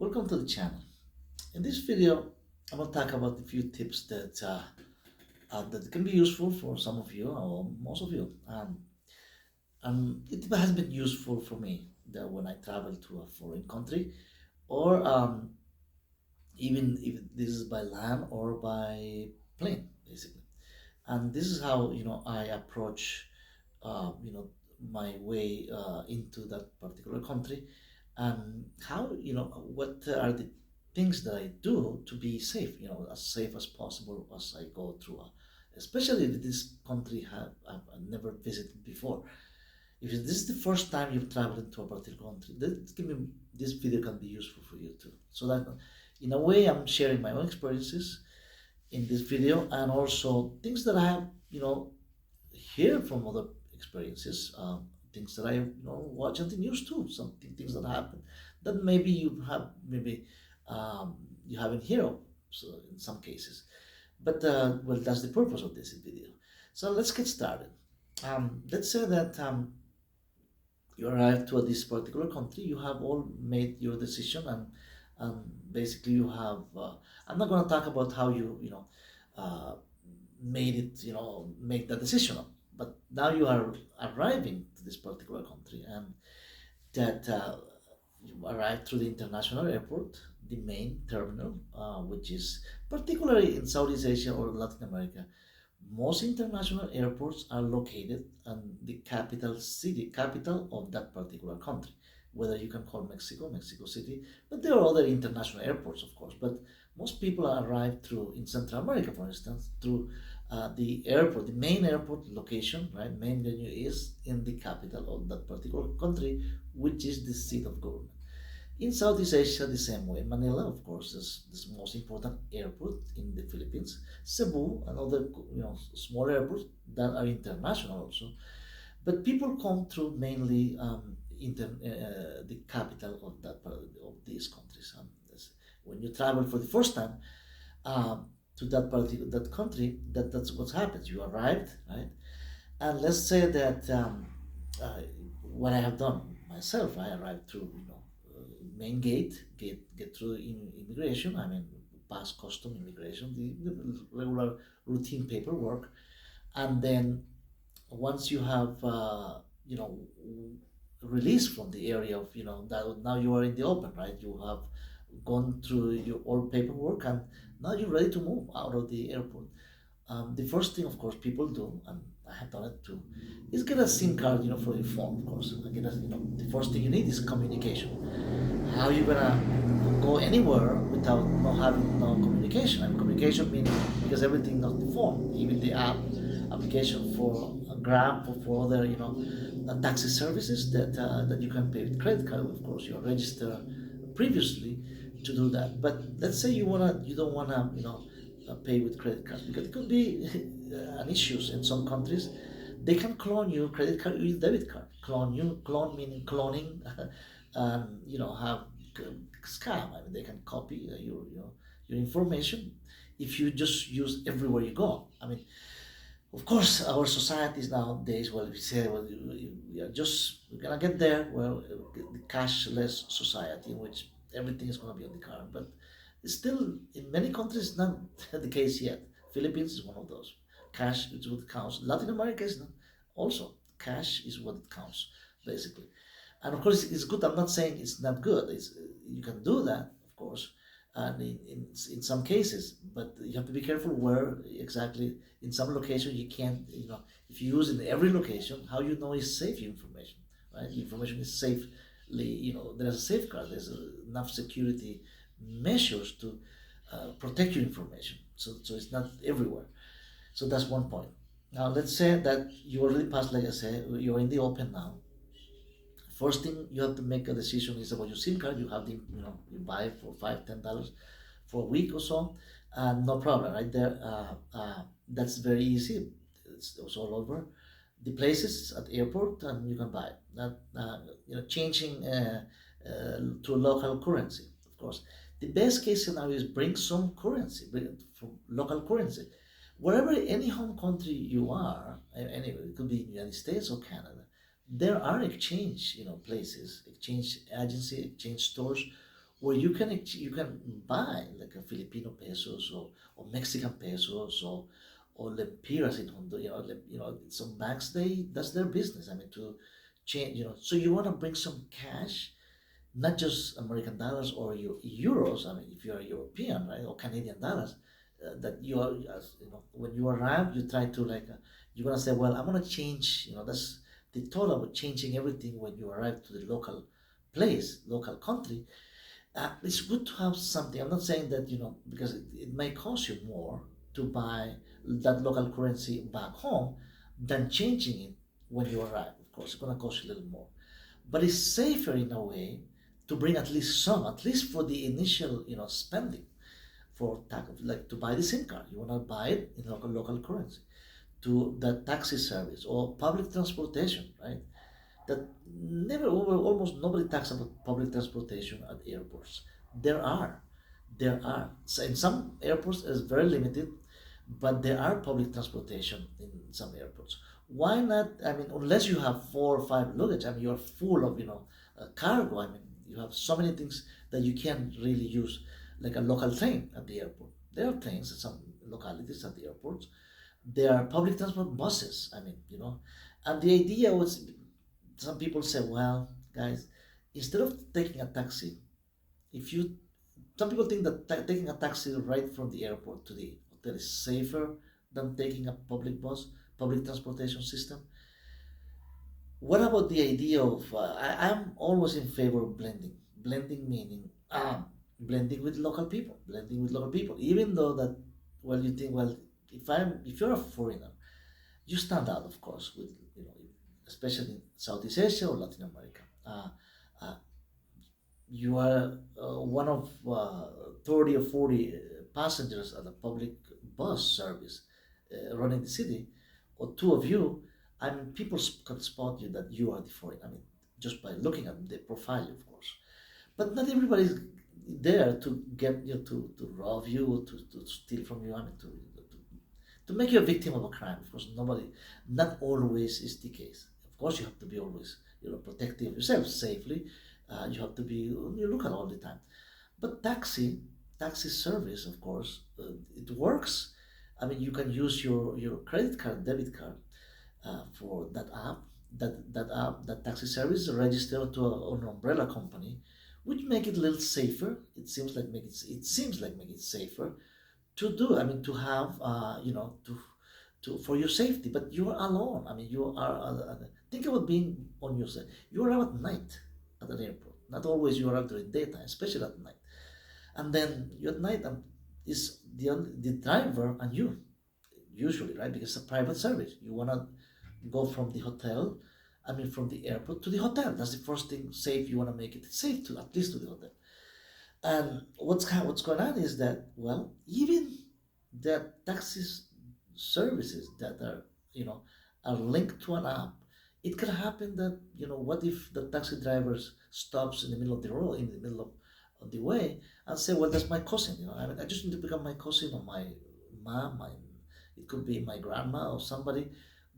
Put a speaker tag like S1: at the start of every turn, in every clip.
S1: Welcome to the channel. In this video, I'm going to talk about a few tips that can be useful for some of you or most of you. It has been useful for me that when I travel to a foreign country, or even if this is by land or by plane, basically. And this is how I approach my way into that particular country, and how what are the things that I do to be safe, as safe as possible as I go through especially if this country I've never visited before. If this is the first time you've traveled into a particular country, this video can be useful for you too, so that in a way I'm sharing my own experiences in this video, and also things that I have hear from other experiences, things that I watch on the news too, some things that happen that maybe you haven't heard of, so in some cases. But well, that's the purpose of this video. So let's get started. Let's say that you arrive to this particular country, you have all made your decision, and basically you have. I'm not going to talk about how uh, made it, make the decision. But now you are arriving to this particular country, and that you arrive through the international airport, the main terminal, which is particularly in Southeast Asia or Latin America. Most international airports are located in the capital of that particular country. Whether you can call Mexico City, but there are other international airports, of course. But most people arrive through, in Central America, for instance, through the airport, the main airport location, right? Main venue is in the capital of that particular country, which is the seat of government. In Southeast Asia, the same way. Manila, of course, is the most important airport in the Philippines. Cebu, and other small airports that are international also. But people come through mainly the capital of of these countries. When you travel for the first time to that country, that's what happens. You arrived, right? And let's say that what I have done myself, I arrived through main gate, get through immigration. I mean, pass custom immigration, the regular routine paperwork, and then once you have released from the area of that, now you are in the open, right? You have gone through your all paperwork, and now you're ready to move out of the airport. The first thing, of course, people do, and I have done it too, is get a SIM card, for your phone, of course. The first thing you need is communication. How you gonna go anywhere without not having no communication? And communication meaning, because everything on the phone, even the application for Grab or for other, taxi services that you can pay with credit card. Of course, you're registered previously to do that. But let's say you don't wanna, pay with credit card, because it could be an issues in some countries. They can clone your credit card with debit card. Clone meaning cloning, and have scam. I mean, they can copy your information if you just use everywhere you go. I mean, of course, our societies nowadays, well, we say, well, we're gonna get there, well, the cashless society in which everything is gonna be on the card. But it's still, in many countries, not the case yet. Philippines is one of those. Cash is what counts. Latin America is not, also cash is what it counts, basically. And of course, it's good. I'm not saying it's not good. You can do that, of course, and in some cases, but you have to be careful where exactly. In some locations, you can't. If you use in every location, how you know is safe information, right? Information is safely. There's a safeguard. There's enough security measures to protect your information. So it's not everywhere. So that's one point. Now let's say that you already passed, like I said, you're in the open now. First thing you have to make a decision is about your SIM card. You have you buy it for $5, $10 for a week or so, and no problem, right there. That's very easy. It's all over the places at the airport, and you can buy it. That changing to local currency, of course. The best case scenario is bring some currency, bring from local currency, wherever any home country you are. Anyway, it could be United States or Canada. There are exchange, places, exchange agency, exchange stores, where you can buy like a Filipino pesos or Mexican pesos or lempiras in Honduras. Some banks, that's their business. I mean, to change. So you want to bring some cash, not just American dollars or euros. I mean, if you are European, right, or Canadian dollars, that you are, as when you arrive, you try to like, you're gonna say, well, I'm gonna change. That's the thought about changing everything when you arrive to the local place, local country. It's good to have something. I'm not saying that because it may cost you more to buy that local currency back home than changing it when you arrive. Of course, it's gonna cost you a little more, but it's safer in a way to bring at least some, at least for the initial, spending for like to buy the SIM card. You want to buy it in local currency. To the taxi service or public transportation, right? That never over almost nobody talks about public transportation at airports. There are, there are. So in some airports it's very limited, but there are public transportation in some airports. Why not? I mean, unless you have 4 or 5 luggage, I mean, you're full of cargo. I mean, you have so many things that you can't really use, like a local train at the airport. There are trains in some localities at the airports. There are public transport buses. I mean, and the idea was, some people say, well, guys, instead of taking a taxi, if you some people think that taking a taxi right from the airport to the hotel is safer than taking a public transportation system. What about the idea of I'm always in favor of blending meaning blending with local people, even though that, well, you think, well, if you're a foreigner, you stand out, of course, with especially in Southeast Asia or Latin America. Uh, you are one of 30 or 40 passengers at a public bus service running the city, or two of you. I mean, people can spot you that you are the foreign. I mean, just by looking at the profile, of course. But not everybody is there to get you to rob you, to steal from you. I mean, to make you a victim of a crime. Of course, not always is the case. Of course, you have to be always, protecting yourself safely. You have to be on your lookout all the time. But taxi service, of course, it works. I mean, you can use your credit card, debit card, for that app. That taxi service is registered to an umbrella company, which make it a little safer. It seems like make it safer to do. I mean, to have, to for your safety. But you are alone. I mean, you are. Think about being on your side. You are out at night at an airport. Not always you are out during daytime, especially at night. And then you at night, is the driver and you, usually, right? Because it's a private service. You wanna go from the hotel. I mean, from the airport to the hotel. That's the first thing. Safe. You wanna make it safe to at least to the hotel. And what's going on is that, well, even the taxi services that are you know are linked to an app, it can happen that, what if the taxi driver stops in the middle of the road, in the middle of the way, and say, well, that's my cousin. I mean, I just need to become my cousin or my mom, it could be my grandma or somebody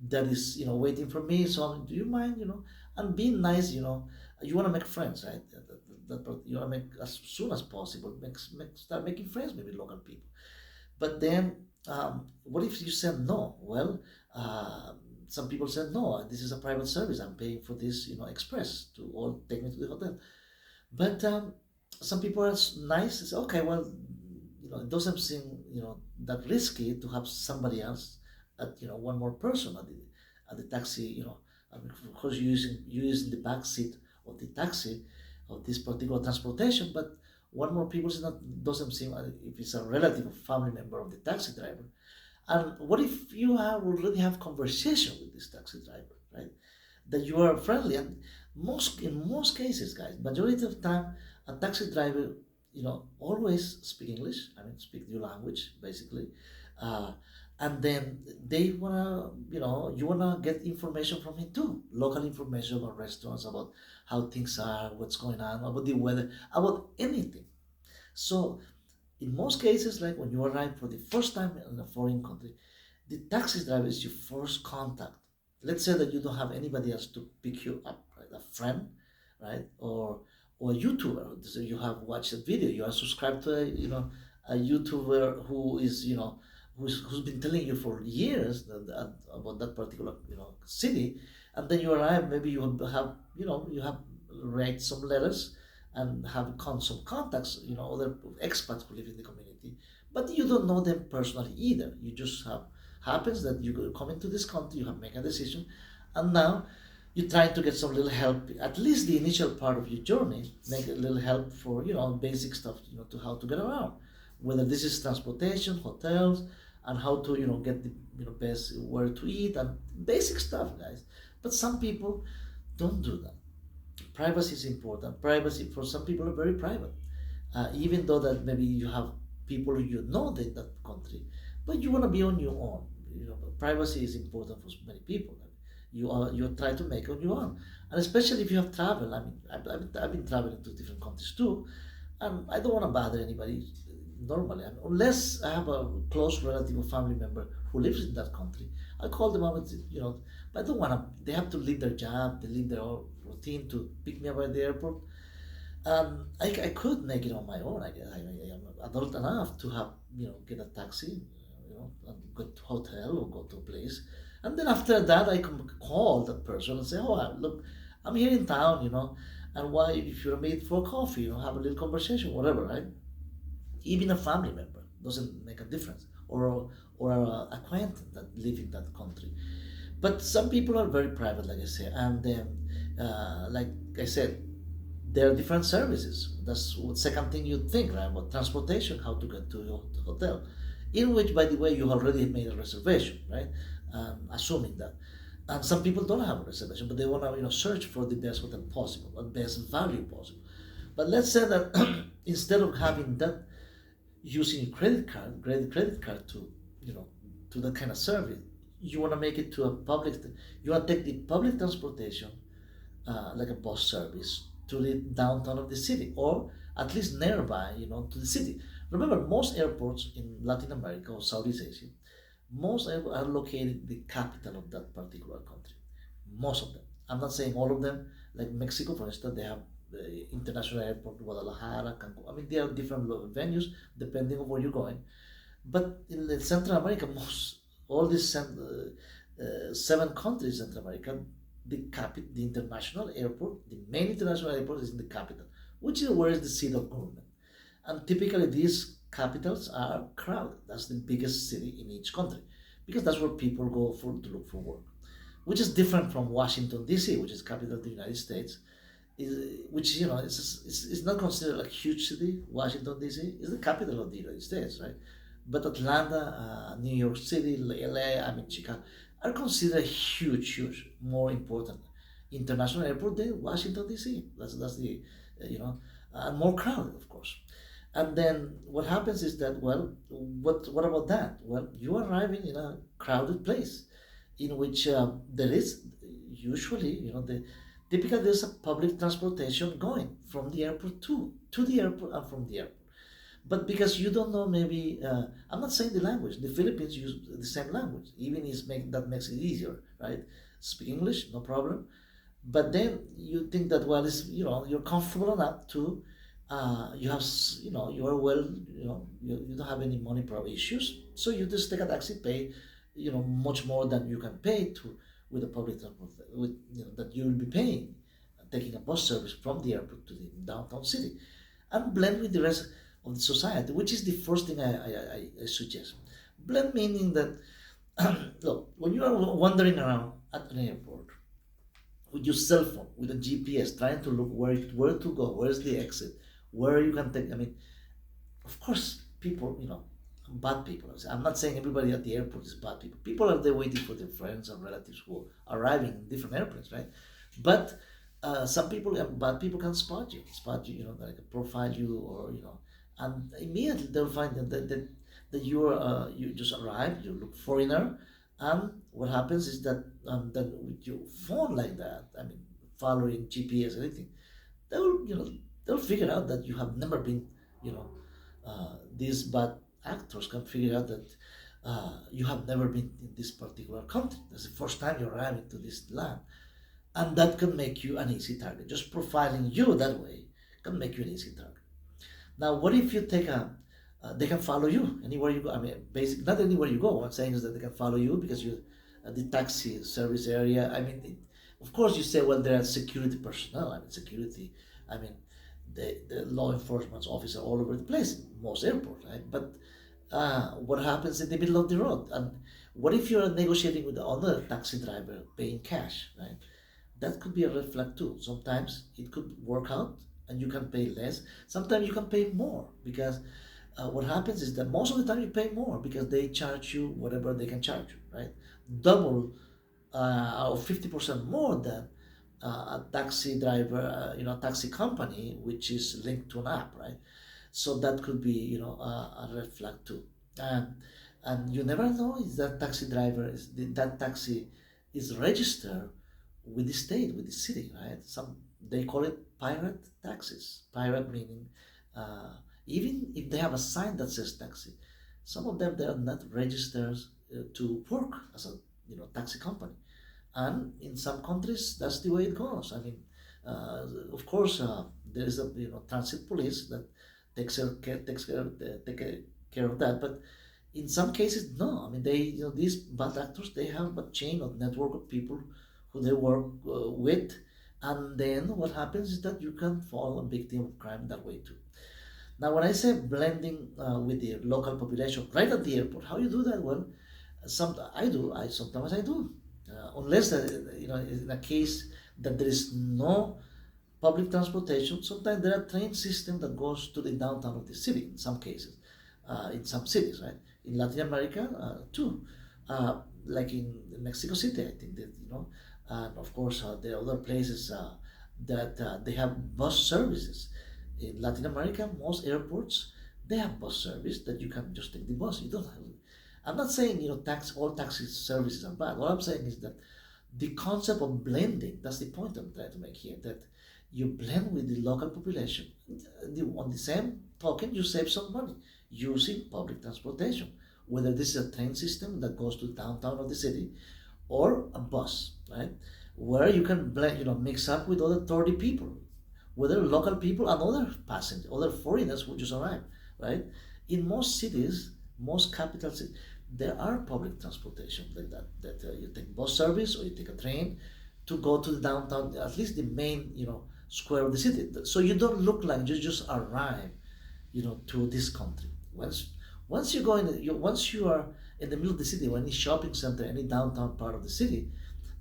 S1: that is waiting for me. So do you mind, and being nice, you want to make friends, right? You want to make as soon as possible, start making friends maybe with local people. But then, what if you said no? Well, some people said no. This is a private service. I'm paying for this, express to all take me to the hotel. But some people are nice. Say, okay, well, it doesn't seem that risky to have somebody else, at one more person at the taxi. I mean, of course, you using the back seat of the taxi of this particular transportation, but one more people is not doesn't seem, if it's a relative or family member of the taxi driver. And what if you already have conversation with this taxi driver, right? That you are friendly, and in most cases, guys, majority of the time, a taxi driver, always speak English. I mean, speak your language basically, uh, and then they wanna, you wanna get information from him too, local information about restaurants, about how things are, what's going on, about the weather, about anything. So in most cases, like when you arrive for the first time in a foreign country, the taxi driver is your first contact. Let's say that you don't have anybody else to pick you up, right? A friend, right? or a YouTuber. So you have watched a video, you are subscribed to a YouTuber who is who's been telling you for years about that particular city, and then you arrive. Maybe you have you have read some letters and have some contacts, other expats who live in the community, but you don't know them personally either. You just have happens that you come into this country, you have made a decision, and now you try to get some little help, at least the initial part of your journey, make a little help for basic stuff, to how to get around, whether this is transportation, hotels, and how to get the best where to eat and basic stuff, guys. But some people don't do that. Privacy is important. Privacy for some people are very private, even though that maybe you have people in that country, but you want to be on your own. Privacy is important for many people. You try to make on your own, and especially if you have traveled. I mean, I've been traveling to different countries too, and I don't want to bother anybody normally, and unless I have a close relative or family member who lives in that country. I call them up, and but I don't want to. They have to leave their job, they leave their own routine to pick me up at the airport. I could make it on my own. I guess I am adult enough to have get a taxi, and go to hotel or go to a place, and then after that I can call that person and say, oh, look, I'm here in town, and why if you're meet for coffee, have a little conversation, whatever, right? Even a family member doesn't make a difference, or a acquaintance that live in that country. But some people are very private, like I say, and like I said, there are different services. That's what second thing you think, right? About transportation, how to get to your hotel, in which, by the way, you already made a reservation, right? Assuming that. And some people don't have a reservation, but they want to, search for the best hotel possible, the best value possible. But let's say that instead of having that, using a credit card to, to that kind of service, you want to make it to a public. You want to take the public transportation, like a bus service, to the downtown of the city, or at least nearby, to the city. Remember, most airports in Latin America or Southeast Asia, most are located in the capital of that particular country. Most of them. I'm not saying all of them. Like Mexico, for instance, they have the international airport, Guadalajara, Cancun. I mean, they are different venues depending on where you're going. But in Central America, most all these seven countries in Central America, the international airport, the main international airport is in the capital, which is where is the seat of government. And typically these capitals are crowded. That's the biggest city in each country, because that's where people go for to look for work, which is different from Washington D.C., which is capital of the United States, which it's not considered a huge city. Washington D.C. is the capital of the United States, right? But Atlanta, New York City, LA, I mean Chicago, are considered huge, more important international airport than Washington D.C. That's the more crowded, of course. And then what happens is that, well, what about that? Well, you are arriving in a crowded place, in which there is usually typically there's a public transportation going from the airport to the airport and from the airport. But because you don't know, maybe I'm not saying the language. The Philippines use the same language. Even that makes it easier, right? Speak English, no problem. But then you think that, well, it's you're comfortable enough to you have you are well, you don't have any money problem issues, so you just take a taxi, pay much more than you can pay to with a public transport, with that you will be paying taking a bus service from the airport to the downtown city, and blend with the rest of the society, which is the first thing I suggest. Blend meaning that look, when you are wandering around at an airport with your cell phone, with a GPS, trying to look where to go, where's the exit, where you can take. I mean, of course, people, bad people. I'm not saying everybody at the airport is bad people. People are there waiting for their friends and relatives who are arriving in different airplanes, right? But some people, bad people can spot you, like profile you, or and immediately they'll find that you just arrived, you look foreigner, and what happens is that with your phone like that, I mean, following GPS, anything, they'll figure out that you have never been, these bad actors can figure out that you have never been in this particular country. That's the first time you're arriving to this land, and that can make you an easy target. Just profiling you that way can make you an easy target. Now, what if you take they can follow you anywhere you go. I mean, basically, not anywhere you go. What I'm saying is that they can follow you because you, the taxi service area. I mean, of course, you say, well, there are security personnel. I mean, security. I mean, the law enforcement officer all over the place, most airports, right? But what happens in the middle of the road? And what if you're negotiating with another taxi driver paying cash, right? That could be a red flag too. Sometimes it could work out and you can pay less. Sometimes you can pay more because what happens is that most of the time you pay more because they charge you whatever they can charge you, right? Double or 50% more than a taxi driver, taxi company, which is linked to an app, right? So that could be, a red flag too. And you never know if that taxi driver that taxi is registered with the state, with the city, right? Some they call it pirate taxis. Pirate meaning even if they have a sign that says taxi, some of them they are not registered to work as a taxi company. And in some countries that's the way it goes. I mean, of course, there is a transit police that takes care of that, but in some cases no. I mean, they these bad actors, they have a chain of network of people who they work with, and then what happens is that you can fall a victim of crime that way too. Now, when I say blending with the local population right at the airport, how you do that? Well, sometimes I do, unless in a case that there is no public transportation. Sometimes there are train system that goes to the downtown of the city. In some cases, in some cities, right? In Latin America too, like in Mexico City, I think that and of course there are other places that they have bus services. In Latin America, most airports they have bus service that you can just take the bus. You don't have. I'm not saying all taxi services are bad. What I'm saying is that the concept of blending, that's the point I'm trying to make here, that you blend with the local population. On the same token, you save some money using public transportation, whether this is a train system that goes to downtown of the city or a bus, right? Where you can blend, mix up with other 30 people, whether local people and other passengers, other foreigners who just arrived, right? In most cities, most capital cities, there are public transportation like that. You take bus service or you take a train to go to the downtown, at least the main, square of the city. So you don't look like you just arrive, to this country. Once you go once you are in the middle of the city, or any shopping center, any downtown part of the city,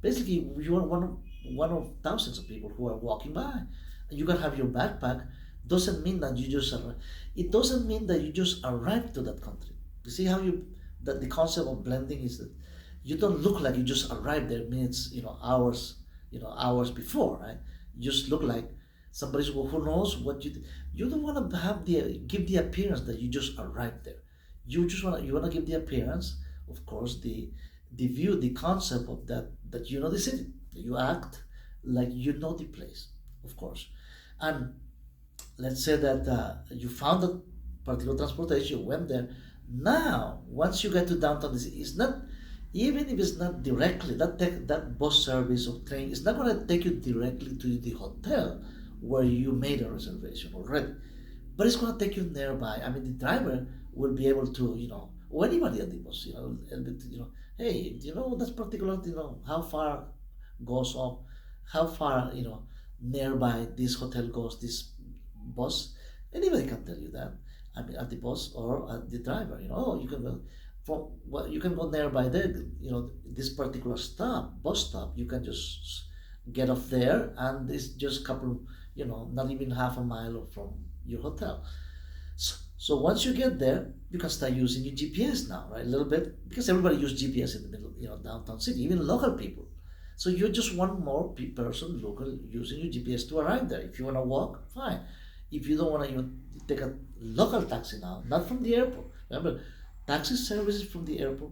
S1: basically you are one of thousands of people who are walking by. And you can have your backpack. Doesn't mean that you just arrive. It doesn't mean that you just arrive to that country. You see how that the concept of blending is that you don't look like you just arrived there minutes, hours before, right? You just look like somebody who knows what you don't want to give the appearance that you just arrived there. You want to give the appearance, of course, the concept of that you know the city. You act like you know the place, of course. And let's say that you found that particular transportation, you went there. Now, once you get to downtown, it's not, even if it's not directly, that bus service or train, it's not going to take you directly to the hotel where you made a reservation already. But it's going to take you nearby. I mean, the driver will be able to, or anybody at the bus, hey, that particular, how far goes off, how far, nearby this hotel goes, this bus. Anybody can tell you that. I mean, at the bus or at the driver, you can go you can go nearby there, this particular bus stop, you can just get off there, and it's just couple, not even half a mile from your hotel. So once you get there, you can start using your GPS now, right? A little bit, because everybody uses GPS in the middle, downtown city, even local people. So you're just one more person local using your GPS to arrive there. If you want to walk, fine. If you don't want to even take a local taxi now, not from the airport. Remember, taxi services from the airport,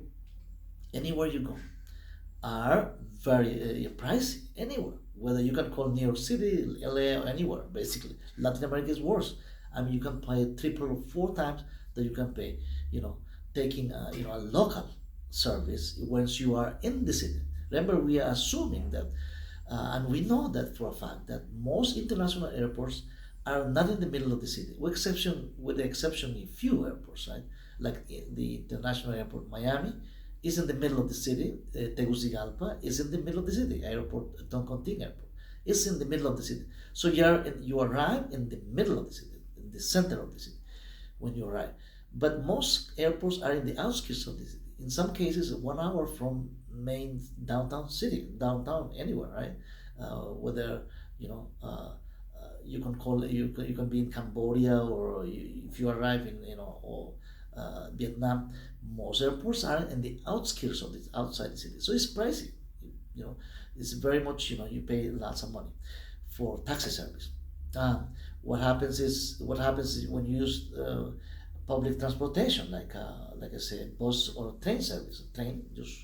S1: anywhere you go, are very pricey anywhere. Whether you can call New York City, LA, or anywhere, basically. Latin America is worse. I mean, you can pay triple or four times that you can pay, taking a local service once you are in the city. Remember, we are assuming that, and we know that for a fact, that most international airports are not in the middle of the city, with the exception of few airports, right? Like the international airport Miami is in the middle of the city. Tegucigalpa is in the middle of the city. Airport Toncontin Airport is in the middle of the city. So you arrive in the middle of the city, in the center of the city when you arrive. But most airports are in the outskirts of the city. In some cases, 1 hour from main downtown city, downtown anywhere, right? Whether you know, you can call it, you can be in Cambodia, or if you arrive in or Vietnam. Most airports are in the outskirts of the outside the city, so it's pricey. You know, it's very much, you pay lots of money for taxi service. Um, what happens is when you use public transportation, like I said, bus or train service. Train just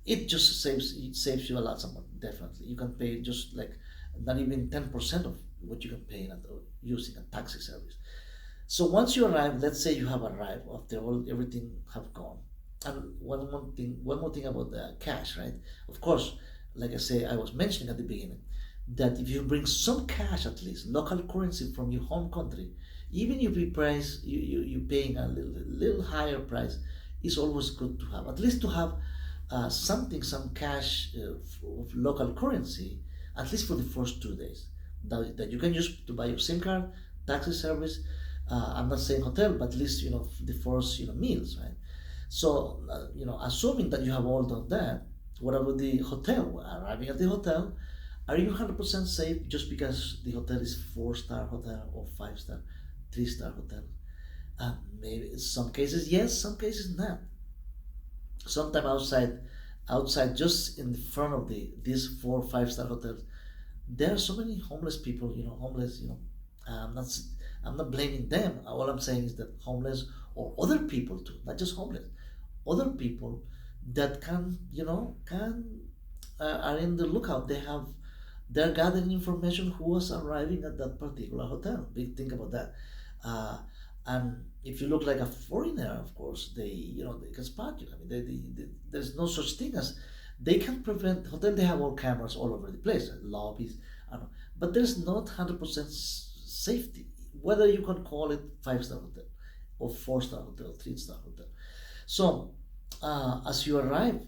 S1: it just saves you a lot of money. Definitely, you can pay just like not even 10% of what you can pay using a taxi service. So once you arrive, let's say you have arrived after everything have gone. And one more thing about the cash, right? Of course, like I say, I was mentioning at the beginning, that if you bring some cash, at least local currency from your home country, even if you paying a little higher price, it's always good to have, at least to have some cash of local currency, at least for the first 2 days, that you can use to buy your SIM card, taxi service. I'm not saying hotel, but at least the first meals, right? So assuming that you have all done that, what about the hotel? Arriving at the hotel, are you 100% safe just because the hotel is 4-star hotel or 5-star, 3-star hotel? Maybe in some cases yes, some cases not. Sometimes outside, just in front of these 4 or 5-star hotels, there are so many homeless people. Homeless. I'm not I'm not blaming them. All I'm saying is that homeless, or other people too, not just homeless, other people that are in the lookout. They're gathering information who was arriving at that particular hotel. Big think about that. Uh, and if you look like a foreigner, of course, they can spot you. I mean, there's no such thing as they can prevent hotel. They have all cameras all over the place, lobbies, I don't know, but there's not 100% safety. Whether you can call it 5-star hotel, or 4-star hotel, 3-star hotel. So as you arrive,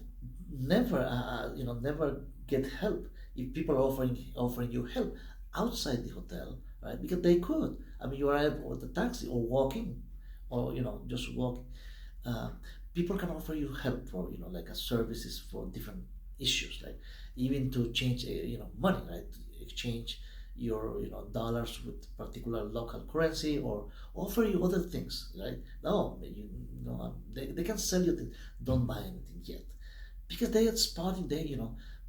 S1: never get help if people are offering you help outside the hotel, right? Because they could. I mean, you arrive with a taxi or walking, or just walking. Uh, People can offer you help for like a services for different issues, like even to change money, right? Exchange your dollars with particular local currency, or offer you other things, right? No, they can sell you things. Don't buy anything yet, because they are spotting there,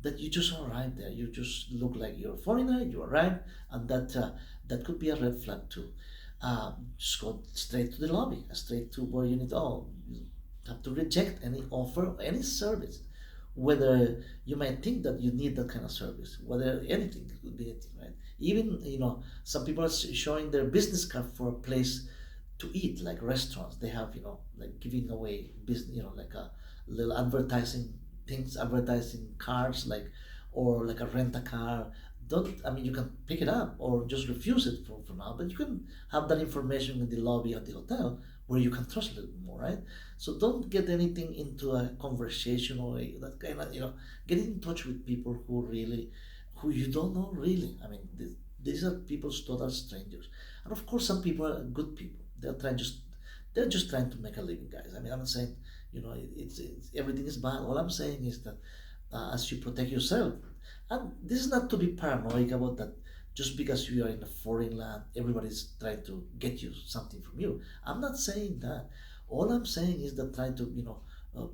S1: that you just arrived there. You just look like you're a foreigner. You arrived, and that could be a red flag too. Just go straight to the lobby, straight to where you need. Oh, you have to reject any offer, any service, whether you might think that you need that kind of service, whether anything, it could be anything, right? Even some people are showing their business card for a place to eat, like restaurants. They have like giving away business, like a little advertising cards, like, or like a rent a car. Don't I mean, you can pick it up or just refuse it for now, but you can have that information in the lobby of the hotel, where you can trust a little more, right? So don't get anything into a conversation, or that kind of get in touch with people who you don't know really. I mean, these are people's total strangers, and of course some people are good people. They're just trying to make a living, guys. I mean, I'm not saying it's everything is bad. All I'm saying is that as you protect yourself, and this is not to be paranoid about that. Just because you are in a foreign land, everybody's trying to get you something from you. I'm not saying that. All I'm saying is that try to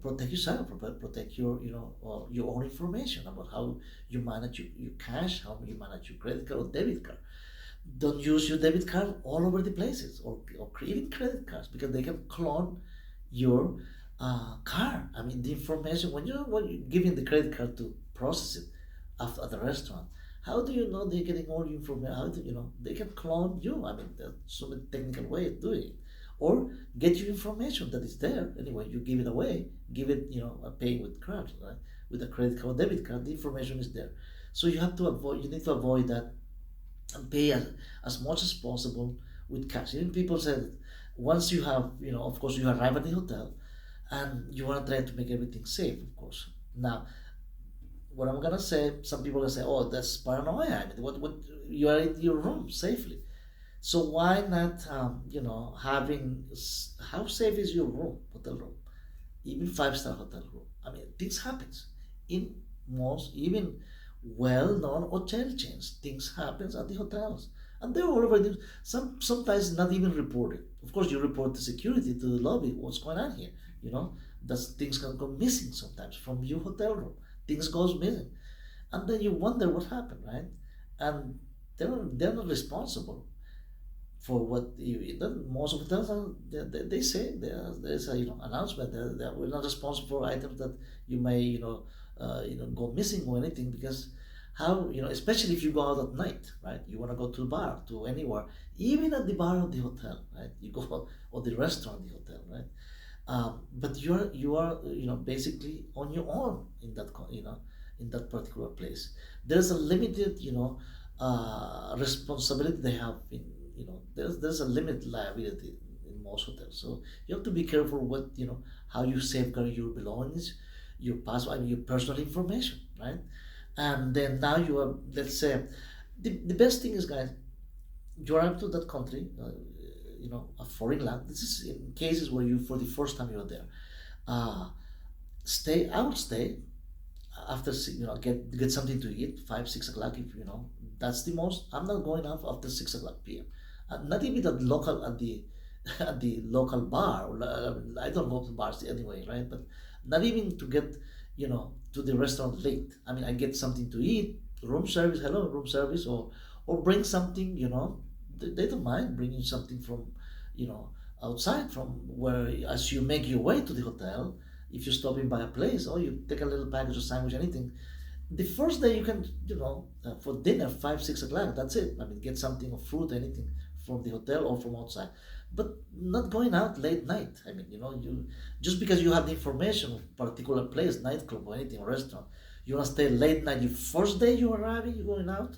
S1: protect yourself, protect your own information about how you manage your cash, how you manage your credit card or debit card. Don't use your debit card all over the places, or even credit cards, because they can clone your card. I mean, the information when you're giving the credit card to process it at the restaurant. How do you know they're getting all your information? How do they can clone you? I mean, there's so many technical way of doing it, or get your information that is there anyway. You give it away, give it paying with card, right? With a credit card, debit card, the information is there. So you need to avoid that and pay as much as possible with cash. Even people said once you have, of course, you arrive at the hotel and you want to try to make everything safe, of course. Now, what I'm gonna say, some people will say, "Oh, that's paranoia." I mean, what you are in your room safely, so why not, having how safe is your room, hotel room, even five-star hotel room? I mean, things happens in most even well-known hotel chains. Things happens at the hotels, and they're all over the. Sometimes not even reported. Of course, you report to security, to the lobby. What's going on here? You know, that's things can go missing sometimes from your hotel room. Things goes missing, and then you wonder what happened, right? And they're not responsible for what you. Then most of the times they say there's a announcement that we're not responsible for items that you may go missing or anything, because how, especially if you go out at night, right? You want to go to the bar, to anywhere, even at the bar of the hotel, right? You go or the restaurant of the hotel, right? But you are basically on your own in that in that particular place. There's a limited responsibility they have in, there's a limited liability in most hotels. So you have to be careful what, how you safeguard your belongings, your password, I mean, your personal information, right? And then now you are, let's say, the best thing is, guys, you arrive to that country, a foreign land. This is in cases where you, for the first time you're there. Uh, stay. I would stay after get something to eat 5 6 o'clock, if that's the most. I'm not going out after 6 o'clock p.m. Not even at local at the at the local bar. I don't go to bars anyway, right? But not even to get to the restaurant late. I mean, I get something to eat, room service, hello room service, or bring something. They don't mind bringing something from you know outside, from where, as you make your way to the hotel. If you're stopping by a place, or you take a little package of sandwich, anything, the first day you can, for dinner, 5 6 o'clock, that's it. I mean, get something of fruit, anything from the hotel or from outside, but not going out late night. I mean, you just because you have the information of particular place, nightclub or anything, or restaurant, you want to stay late night. The first day you arriving, you're going out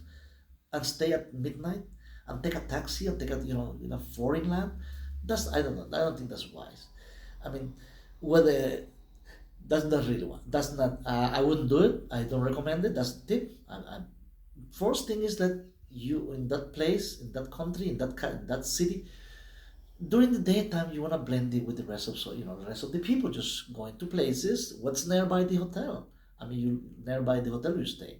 S1: and stay at midnight and take a taxi and take a, in a foreign land. That's, I don't know. I don't think that's wise. I mean, whether that's not really one. That's not. I wouldn't do it. I don't recommend it. That's the tip. First thing is that you, in that place, in that country, in that city, during the daytime you want to blend in with the rest of, the rest of the people, just going to places what's nearby the hotel. I mean, you nearby the hotel you stay.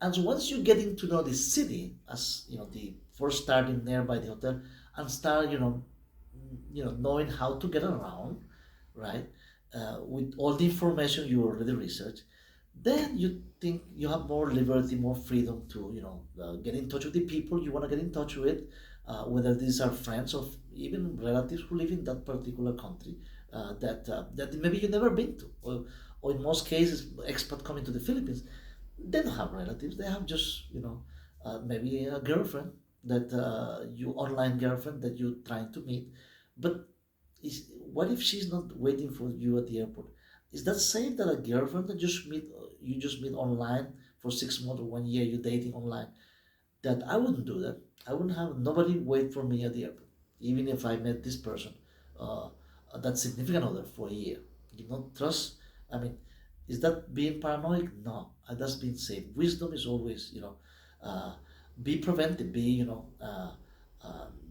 S1: And so once you getting to know the city, as the first starting nearby the hotel, and start knowing how to get around, right? With all the information you already researched, then you think you have more liberty, more freedom to get in touch with the people you want to get in touch with, whether these are friends or even relatives who live in that particular country, that maybe you've never been to, or in most cases, expat coming to the Philippines, they don't have relatives. They have just maybe a girlfriend, that you online girlfriend that you're trying to meet, but what if she's not waiting for you at the airport? Is that safe, that a girlfriend that you just meet online for 6 months or 1 year, you're dating online? That I wouldn't do that. I wouldn't have nobody wait for me at the airport, even if I met this person, uh, that significant other, for a year. You don't trust. I mean, is that being paranoid? No, that's being safe. Wisdom is always, uh, be preventive. Be,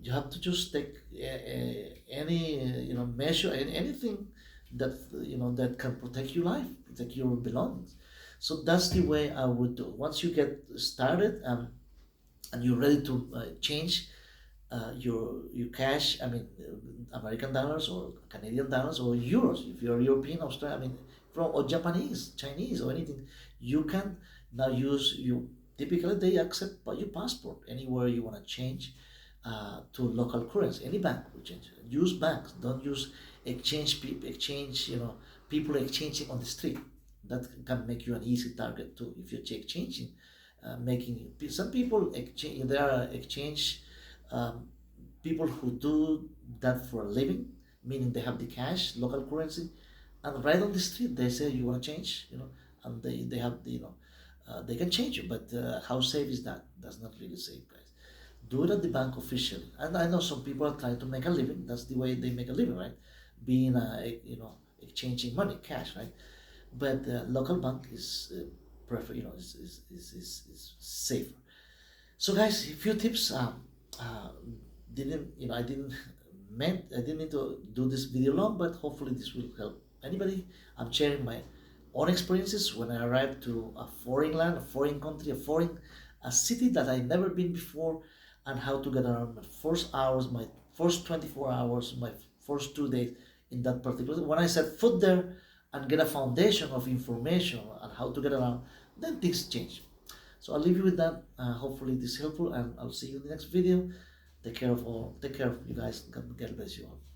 S1: you have to just take any measure, anything that that can protect your life, protect your belongings. So that's the way I would do. Once you get started, and you're ready to change your cash, I mean, American dollars or Canadian dollars or euros, if you're European, Australian, I mean, from, or Japanese, Chinese, or anything, you can now use you. Typically, they accept your passport anywhere you want to change to local currency. Any bank will change. Use banks. Don't use exchange. People exchanging on the street. That can make you an easy target too. If you're exchanging, making some people exchange. There are exchange um, people who do that for a living, meaning they have the cash, local currency, and right on the street they say you want to change, and they have the, they can change you, but how safe is that? That's not really safe, guys. do it at the bank officially. And I know some people are trying to make a living. That's the way they make a living, right? Being exchanging money, cash, right? But the local bank is is safer. So guys, a few tips. Uh, didn't I didn't mean to do this video long, but hopefully this will help anybody. I'm sharing my own experiences when I arrived to a foreign land, a foreign country, a city that I've never been before, and how to get around my first hours, my first 24 hours, my first 2 days in that particular. When I set foot there and get a foundation of information on how to get around, then things change. So I'll leave you with that. Hopefully this is helpful, and I'll see you in the next video. Take care of all. Take care of you guys. God bless you all.